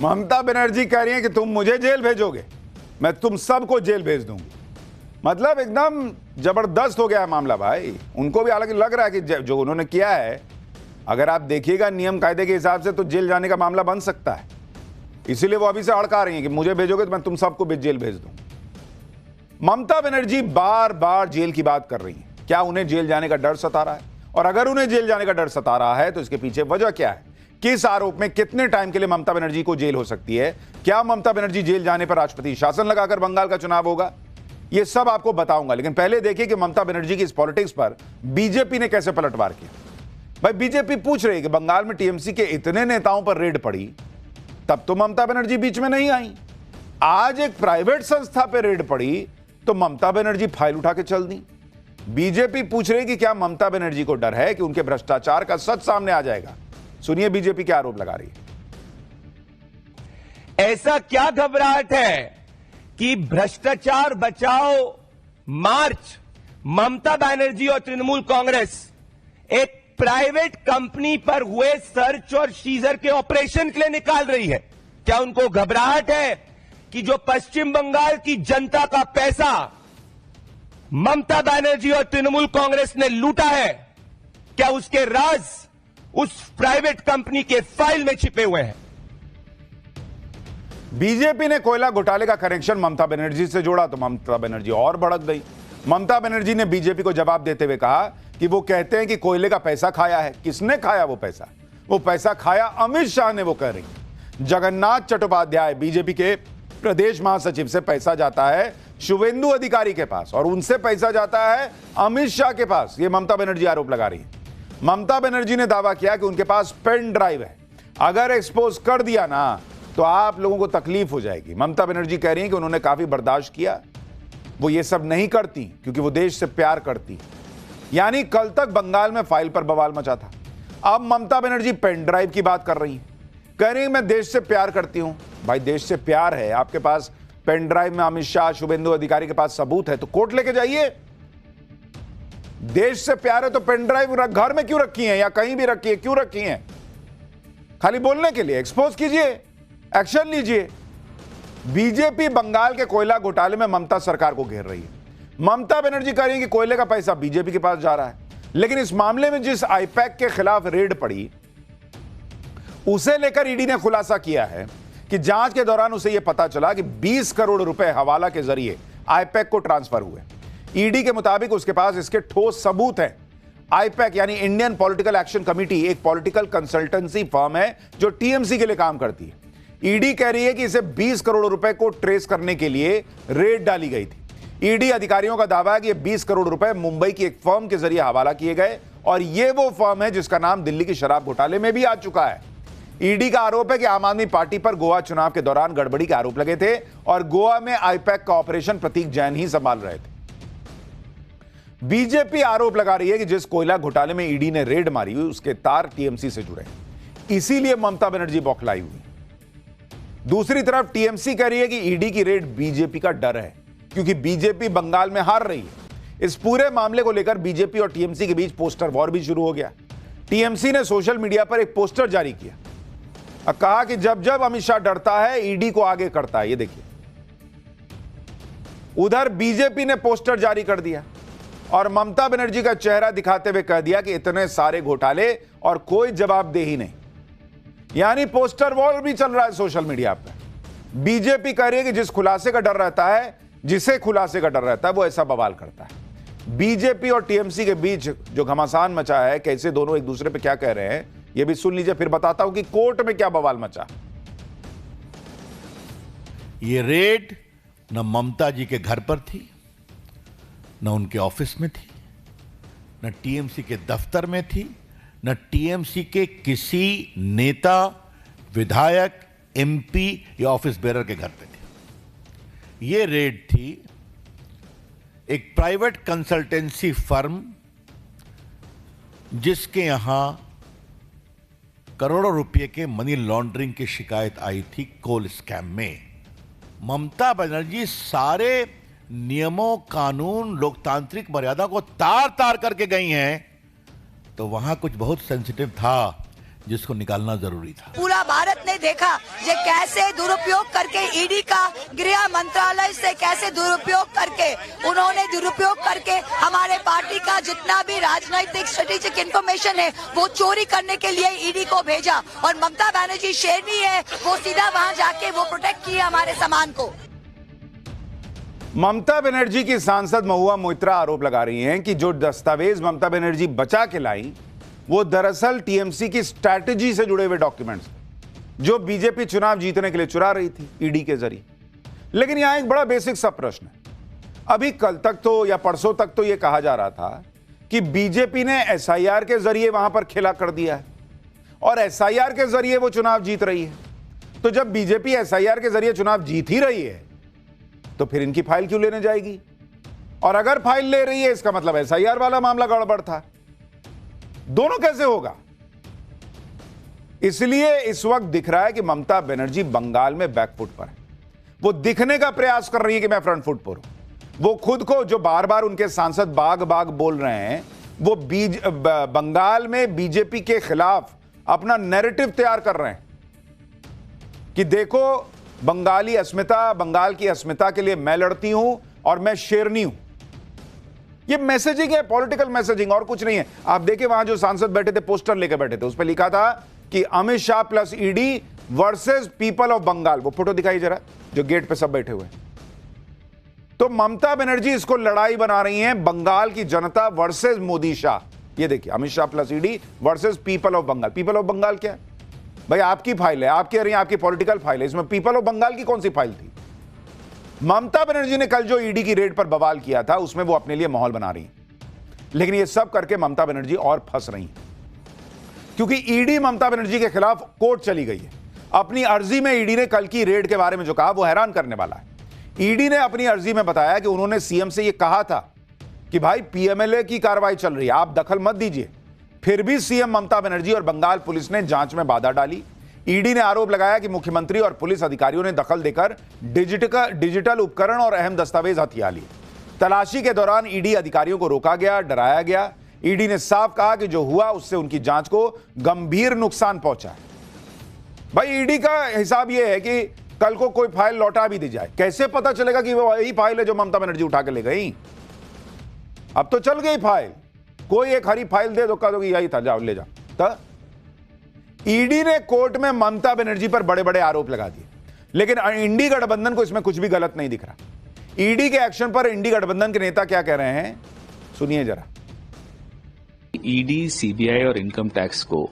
ममता बनर्जी कह रही है कि तुम मुझे जेल भेजोगे, मैं तुम सबको जेल भेज दूंगी। मतलब एकदम जबरदस्त हो गया है मामला भाई। उनको भी हालांकि लग रहा है कि जो उन्होंने किया है, अगर आप देखिएगा नियम कायदे के हिसाब से तो जेल जाने का मामला बन सकता है। इसीलिए वो अभी से हड़का रही है कि मुझे भेजोगे तो मैं तुम सबको भी जेल भेज दूंगा। ममता बनर्जी बार बार जेल की बात कर रही है। क्या उन्हें जेल जाने का डर सता रहा है? और अगर उन्हें जेल जाने का डर सता रहा है तो इसके पीछे वजह क्या है? किस आरोप में कितने टाइम के लिए ममता बनर्जी को जेल हो सकती है? क्या ममता बनर्जी जेल जाने पर राष्ट्रपति शासन लगाकर बंगाल का चुनाव होगा? यह सब आपको बताऊंगा, लेकिन पहले देखिए कि ममता बनर्जी की इस पॉलिटिक्स पर बीजेपी ने कैसे पलटवार किया। भाई बीजेपी पूछ रही है कि बंगाल में टीएमसी के इतने नेताओं पर रेड पड़ी, तब तो ममता बनर्जी बीच में नहीं आई। आज एक प्राइवेट संस्था पर रेड पड़ी तो ममता बनर्जी फाइल उठा के चल दी। बीजेपी पूछ रही कि क्या ममता बनर्जी को डर है कि उनके भ्रष्टाचार का सच सामने आ जाएगा? सुनिए बीजेपी क्या आरोप लगा रही है। ऐसा क्या घबराहट है कि भ्रष्टाचार बचाओ मार्च ममता बनर्जी और तृणमूल कांग्रेस एक प्राइवेट कंपनी पर हुए सर्च और सीजर के ऑपरेशन के लिए निकाल रही है? क्या उनको घबराहट है कि जो पश्चिम बंगाल की जनता का पैसा ममता बनर्जी और तृणमूल कांग्रेस ने लूटा है, क्या उसके राज उस प्राइवेट कंपनी के फाइल में छिपे हुए हैं? बीजेपी ने कोयला घोटाले का कनेक्शन ममता बनर्जी से जोड़ा तो ममता बनर्जी और भड़क गई। ममता बनर्जी ने बीजेपी को जवाब देते हुए कहा कि वो कहते हैं कि कोयले का पैसा खाया है। किसने खाया वो पैसा? वो पैसा खाया अमित शाह ने, वो कह रही। जगन्नाथ चट्टोपाध्याय बीजेपी के प्रदेश महासचिव से पैसा जाता है शुवेंदु अधिकारी के पास और उनसे पैसा जाता है अमित शाह के पास। ये ममता बनर्जी आरोप लगा रही है। ममता बनर्जी ने दावा किया कि उनके पास पेन ड्राइव है, अगर एक्सपोज कर दिया ना तो आप लोगों को तकलीफ हो जाएगी। ममता बनर्जी कह रही है कि उन्होंने काफी बर्दाश्त किया, वो ये सब नहीं करती क्योंकि वो देश से प्यार करती। यानी कल तक बंगाल में फाइल पर बवाल मचा था, अब ममता बनर्जी पेन ड्राइव की बात कर रही है, कह रही है मैं देश से प्यार करती हूं। भाई देश से प्यार है, आपके पास पेन ड्राइव में अमित शाह शुवेंदु अधिकारी के पास सबूत है तो कोर्ट लेके जाइए। देश से प्यार है तो पेन ड्राइव घर में क्यों रखी है या कहीं भी रखी है? क्यों रखी है? खाली बोलने के लिए? एक्सपोज कीजिए, एक्शन लीजिए। बीजेपी बंगाल के कोयला घोटाले में ममता सरकार को घेर रही है। ममता बनर्जी कह रही है कि कोयले का पैसा बीजेपी के पास जा रहा है, लेकिन इस मामले में जिस आईपैक के खिलाफ रेड पड़ी उसे लेकर ईडी ने खुलासा किया है कि जांच के दौरान उसे यह पता चला कि 20 करोड़ रुपए हवाला के जरिए आईपैक को ट्रांसफर हुए। ईडी के मुताबिक उसके पास इसके ठोस सबूत हैं। आईपैक यानी इंडियन पॉलिटिकल एक्शन कमेटी एक पॉलिटिकल कंसल्टेंसी फर्म है जो टीएमसी के लिए काम करती है। ईडी कह रही है कि इसे 20 करोड़ रुपए को ट्रेस करने के लिए रेड डाली गई थी। ईडी अधिकारियों का दावा है कि ये 20 करोड़ रुपए मुंबई की एक फर्म के जरिए हवाला किए गए और ये वो फर्म है जिसका नाम दिल्ली की शराब घोटाले में भी आ चुका है। ईडी का आरोप है कि आम आदमी पार्टी पर गोवा चुनाव के दौरान गड़बड़ी के आरोप लगे थे और गोवा में आईपैक का ऑपरेशन प्रतीक जैन ही संभाल रहे थे। बीजेपी आरोप लगा रही है कि जिस कोयला घोटाले में ईडी ने रेड मारी हुई उसके तार टीएमसी से जुड़े, इसीलिए ममता बनर्जी बौखलाई हुई। दूसरी तरफ टीएमसी कह रही है कि ईडी की रेड बीजेपी का डर है क्योंकि बीजेपी बंगाल में हार रही है। इस पूरे मामले को लेकर बीजेपी और टीएमसी के बीच पोस्टर वॉर भी शुरू हो गया। टीएमसी ने सोशल मीडिया पर एक पोस्टर जारी किया और कहा कि जब जब अमित शाह डरता है ईडी को आगे करता है। ये देखिए, उधर बीजेपी ने पोस्टर जारी कर दिया और ममता बनर्जी का चेहरा दिखाते हुए कह दिया कि इतने सारे घोटाले और कोई जवाबदेही नहीं। यानी पोस्टर वॉर भी चल रहा है सोशल मीडिया पर। बीजेपी कह रही है कि जिस खुलासे का डर रहता है, जिसे खुलासे का डर रहता है, वो ऐसा बवाल करता है। बीजेपी और टीएमसी के बीच जो घमासान मचा है, कैसे दोनों एक दूसरे पे क्या कह रहे हैं, ये भी सुन लीजिए, फिर बताता हूं कि कोर्ट में क्या बवाल मचा। ये रेड न ममता जी के घर पर थी, न उनके ऑफिस में थी, न टीएमसी के दफ्तर में थी, न टीएमसी के किसी नेता, विधायक, एमपी या ऑफिस बेरर के घर पे थी। ये रेड थी एक प्राइवेट कंसल्टेंसी फर्म जिसके यहां करोड़ों रुपए के मनी लॉन्ड्रिंग की शिकायत आई थी कोल स्कैम में। ममता बनर्जी सारे नियमों, कानून, लोकतांत्रिक मर्यादा को तार तार करके गई हैं, तो वहां कुछ बहुत सेंसिटिव था। जिसको निकालना जरूरी था। पूरा भारत ने देखा ये कैसे दुरुपयोग करके ईडी का गृह मंत्रालय से कैसे दुरुपयोग करके उन्होंने दुरुपयोग करके हमारे पार्टी का जितना भी राजनीतिक स्ट्रेटेजिक इंफॉर्मेशन है वो चोरी करने के लिए ईडी को भेजा। और ममता बनर्जी शेरनी है, वो सीधा वहां जाके वो प्रोटेक्ट किया हमारे सामान को। ममता बनर्जी की सांसद महुआ मोइत्रा आरोप लगा रही हैं कि जो दस्तावेज ममता बनर्जी बचा के लाई वो दरअसल टीएमसी की स्ट्रैटेजी से जुड़े हुए डॉक्यूमेंट्स जो बीजेपी चुनाव जीतने के लिए चुरा रही थी ईडी के जरिए। लेकिन यहां एक बड़ा बेसिक सा प्रश्न है। अभी कल तक तो या परसों तक तो यह कहा जा रहा था कि बीजेपी ने एसआईआर के जरिए वहां पर खेला कर दिया है और एसआईआर के जरिए वो चुनाव जीत रही है। तो जब बीजेपी एसआईआर के जरिए चुनाव जीत ही रही है तो फिर इनकी फाइल क्यों लेने जाएगी? और अगर फाइल ले रही है इसका मतलब एसआईआर वाला मामला गड़बड़ था। दोनों कैसे होगा? इसलिए इस वक्त दिख रहा है कि ममता बनर्जी बंगाल में बैकफुट पर है। वो दिखने का प्रयास कर रही है कि मैं फ्रंट फुट पर हूं। वो खुद को जो बार बार उनके सांसद बाग बाग बोल रहे हैं वो बंगाल में बीजेपी के खिलाफ अपना नैरेटिव तैयार कर रहे हैं कि देखो बंगाली अस्मिता, बंगाल की अस्मिता के लिए मैं लड़ती हूं और मैं शेरनी हूं। ये मैसेजिंग है, पॉलिटिकल मैसेजिंग और कुछ नहीं है। आप देखिए वहां जो सांसद बैठे थे पोस्टर लेकर बैठे थे, उस पर लिखा था कि Amit Shah plus ED versus people of Bengal. वो फोटो दिखाई जरा जो गेट पे सब बैठे हुए। तो ममता बनर्जी इसको लड़ाई बना रही हैं बंगाल की जनता वर्सेस मोदी शाह। ये देखिए Amit Shah plus ED versus people of Bengal. People of Bengal क्या है भाई? आपकी फाइल है, आप कह रही हैं आपकी पॉलिटिकल फाइल है, इसमें पीपल ऑफ बंगाल की कौन सी फाइल थी? ममता बनर्जी ने कल जो ईडी की रेड पर बवाल किया था उसमें वो अपने लिए माहौल बना रही है। लेकिन ये सब करके ममता बनर्जी और फंस रही है क्योंकि ईडी ममता बनर्जी के खिलाफ कोर्ट चली गई है। अपनी अर्जी में ईडी ने कल की रेड के बारे में जो कहा वो हैरान करने वाला है। ईडी ने अपनी अर्जी में बताया कि उन्होंने सीएम से यह कहा था कि भाई पीएमएलए की कार्रवाई चल रही है, आप दखल मत दीजिए। फिर भी सीएम ममता बनर्जी और बंगाल पुलिस ने जांच में बाधा डाली। ईडी ने आरोप लगाया कि मुख्यमंत्री और पुलिस अधिकारियों ने दखल देकर डिजिटल उपकरण और अहम दस्तावेज हथिया लिए। तलाशी के दौरान ईडी अधिकारियों को रोका गया, डराया गया। ईडी ने साफ कहा कि जो हुआ उससे उनकी जांच को गंभीर नुकसान पहुंचा है। भाई ईडी का हिसाब यह है कि कल को कोई फाइल लौटा भी दी जाए, कैसे पता चलेगा कि वो वही फाइल है जो ममता बनर्जी उठा के ले गई? अब तो चल गई फाइल, कोई एक हरी फाइल दे दो, कह दो कि यही था, जाओ ले जाओ। तो ईडी ने कोर्ट में ममता बनर्जी पर बड़े बड़े आरोप लगा दिए, लेकिन इंडी गठबंधन को इसमें कुछ भी गलत नहीं दिख रहा। ईडी के एक्शन पर इंडी गठबंधन के नेता क्या कह रहे हैं, सुनिए जरा। ईडी, सीबीआई और इनकम टैक्स को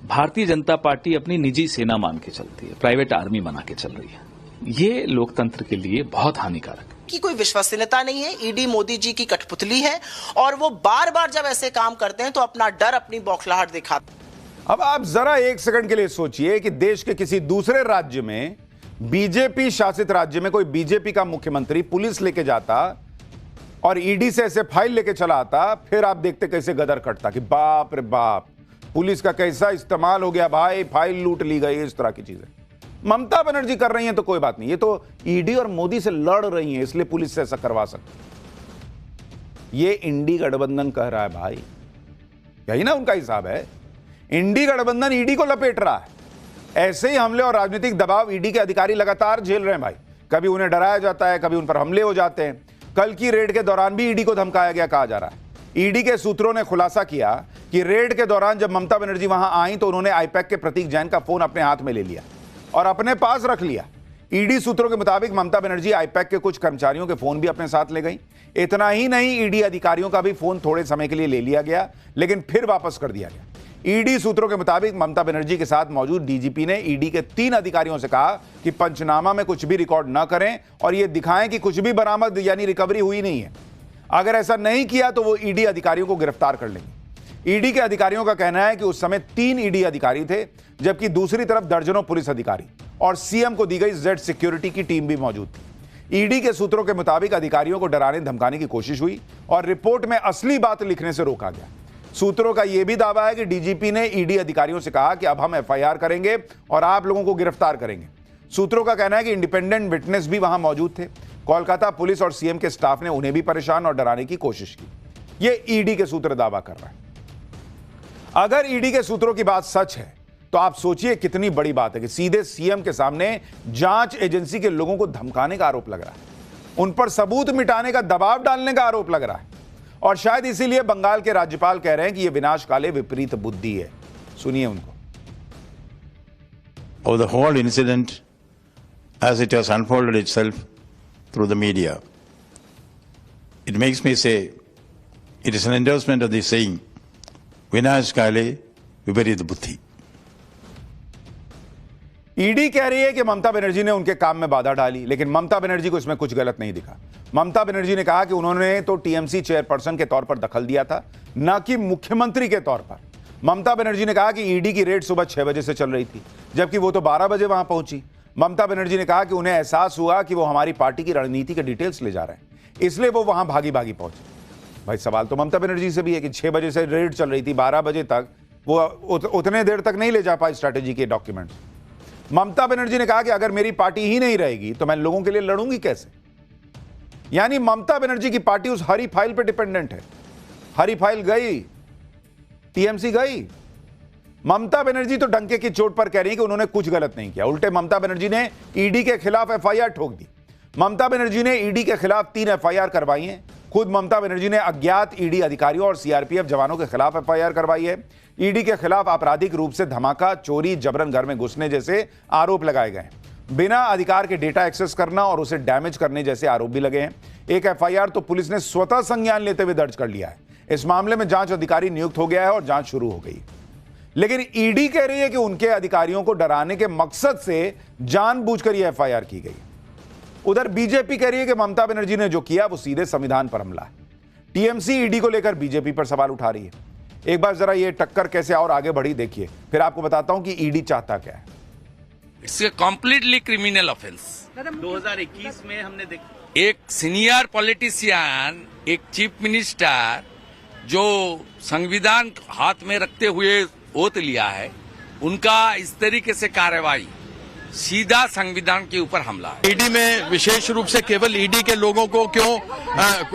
भारतीय जनता पार्टी अपनी निजी सेना मान के चलती है, प्राइवेट आर्मी बना के चल रही है। ये लोकतंत्र के लिए बहुत हानिकारक है। की कोई विश्वसनीयता नहीं है। ईडी मोदी जी की कठपुतली है और वो बार बार जब ऐसे काम करते हैं तो अपना डर, अपनी बौखलाहट दिखाते हैं। अब आप जरा एक सेकंड के लिए सोचिए कि देश के किसी दूसरे राज्य में, बीजेपी शासित राज्य में, कोई बीजेपी का मुख्यमंत्री पुलिस लेके जाता और ईडी से ऐसे फाइल लेके चला आता, फिर आप देखते कैसे गदर कटता कि बाप रे बाप, पुलिस का कैसा इस्तेमाल हो गया भाई, फाइल लूट ली गई, इस तरह की चीजें। ममता बनर्जी कर रही हैं तो कोई बात नहीं, ये तो ईडी और मोदी से लड़ रही हैं, इसलिए पुलिस से ऐसा करवा सकते। ये इंडी गठबंधन कह रहा है भाई, यही ना उनका हिसाब है। इंडी गठबंधन ईडी को लपेट रहा है। ऐसे ही हमले और राजनीतिक दबाव ईडी के अधिकारी लगातार झेल रहे हैं भाई। कभी उन्हें डराया जाता है, कभी उन पर हमले हो जाते हैं। कल की रेड के दौरान भी ईडी को धमकाया गया कहा जा रहा है। ईडी के सूत्रों ने खुलासा किया कि रेड के दौरान जब ममता बनर्जी वहां आई तो उन्होंने आईपैक के प्रतीक जैन का फोन अपने हाथ में ले लिया और अपने पास रख लिया। ईडी सूत्रों के मुताबिक ममता बनर्जी आईपैक के कुछ कर्मचारियों के फोन भी अपने साथ ले गई। इतना ही नहीं, ईडी अधिकारियों का भी फोन थोड़े समय के लिए ले लिया गया, लेकिन फिर वापस कर दिया गया। ईडी सूत्रों के मुताबिक ममता बनर्जी के साथ मौजूद डीजीपी ने ईडी के 3 अधिकारियों से कहा कि पंचनामा में कुछ भी रिकॉर्ड न करें और यह दिखाएं कि कुछ भी बरामद यानी रिकवरी हुई नहीं है। अगर ऐसा नहीं किया तो वो ईडी अधिकारियों को गिरफ्तार कर लेंगे। ईडी के अधिकारियों का कहना है कि उस समय 3 ईडी अधिकारी थे, जबकि दूसरी तरफ दर्जनों पुलिस अधिकारी और सीएम को दी गई जेड सिक्योरिटी की टीम भी मौजूद थी। ईडी के सूत्रों के मुताबिक अधिकारियों को डराने धमकाने की कोशिश हुई और रिपोर्ट में असली बात लिखने से रोका गया। सूत्रों का यह भी दावा है कि डीजीपी ने ईडी अधिकारियों से कहा कि अब हम एफआईआर करेंगे और आप लोगों को गिरफ्तार करेंगे। सूत्रों का कहना है कि इंडिपेंडेंट विटनेस भी वहां मौजूद थे। कोलकाता पुलिस और सीएम के स्टाफ ने उन्हें भी परेशान और डराने की कोशिश की। यह ईडी के सूत्र दावा कर रहा है। अगर ईडी के सूत्रों की बात सच है तो आप सोचिए कितनी बड़ी बात है कि सीधे सीएम के सामने जांच एजेंसी के लोगों को धमकाने का आरोप लग रहा है, उन पर सबूत मिटाने का दबाव डालने का आरोप लग रहा है। और शायद इसीलिए बंगाल के राज्यपाल कह रहे हैं कि यह विनाशकाले विपरीत बुद्धि है। सुनिए उनको। Of the whole incident as it has unfolded itself through the media, it makes me say it is an endorsement of the saying Vinashkale Viparit Buddhi. ED कह रही है कि ममता बनर्जी ने उनके काम में बाधा डाली, लेकिन ममता बनर्जी को इसमें कुछ गलत नहीं दिखा। ममता बनर्जी ने कहा कि उन्होंने तो टीएमसी चेयरपर्सन के तौर पर दखल दिया था, न कि मुख्यमंत्री के तौर पर। ममता बनर्जी ने कहा कि ईडी की रेड सुबह 6 बजे से चल रही थी, जबकि वो तो 12 बजे वहां पहुंची। ममता बनर्जी ने कहा कि उन्हें एहसास हुआ कि वो हमारी पार्टी की रणनीति के डिटेल्स ले जा रहे हैं, इसलिए वो वहां भागी भागी पहुंचे। भाई सवाल तो ममता बनर्जी से भी है कि 6 बजे से रेड चल रही थी, 12 बजे तक वो उतने देर तक नहीं ले जा पाई स्ट्रैटेजी के डॉक्यूमेंट्स। ममता बनर्जी ने कहा कि अगर मेरी पार्टी ही नहीं रहेगी तो मैं लोगों के लिए लड़ूंगी कैसे। यानी ममता बनर्जी की पार्टी उस हरी फाइल पर डिपेंडेंट है। हरी फाइल गई, टीएमसी गई। ममता बनर्जी तो डंके की चोट पर कह रही कि उन्होंने कुछ गलत नहीं किया। उल्टे ममता बनर्जी ने ईडी के खिलाफ एफआईआर ठोक दी। ममता बनर्जी ने ईडी के खिलाफ 3 एफआईआर करवाई हैं। खुद ममता बनर्जी ने अज्ञात ईडी अधिकारियों और सीआरपीएफ जवानों के खिलाफ एफआईआर करवाई है। ईडी के खिलाफ आपराधिक रूप से धमाका, चोरी, जबरन घर में घुसने जैसे आरोप लगाए गए। बिना अधिकार के डेटा एक्सेस करना और उसे डैमेज करने जैसे आरोप भी लगे हैं। एक एफआईआर तो पुलिस ने स्वतः संज्ञान लेते हुए दर्ज कर लिया है। इस मामले में जांच अधिकारी नियुक्त हो गया है और जांच शुरू हो गई। लेकिन ईडी कह रही है कि उनके अधिकारियों को डराने के मकसद से जानबूझकर यह एफआईआर की गई। उधर बीजेपी कह रही है कि ममता बनर्जी ने जो किया वो सीधे संविधान पर हमला है। टीएमसी ईडी को लेकर बीजेपी पर सवाल उठा रही है। एक बार जरा ये टक्कर कैसे और आगे बढ़ी देखिए, फिर आपको बताता हूं कि ईडी चाहता क्या है। It's a completely criminal offence. 2021 में हमने देखा एक सीनियर पॉलिटिशियन, एक चीफ मिनिस्टर जो संविधान हाथ में रखते हुए ओथ लिया है, उनका इस तरीके से कार्रवाई सीधा संविधान के ऊपर हमला है। ईडी में विशेष रूप से केवल ईडी के लोगों को क्यों,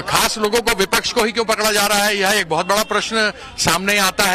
खास लोगों को, विपक्ष को ही क्यों पकड़ा जा रहा है, यह एक बहुत बड़ा प्रश्न सामने आता है।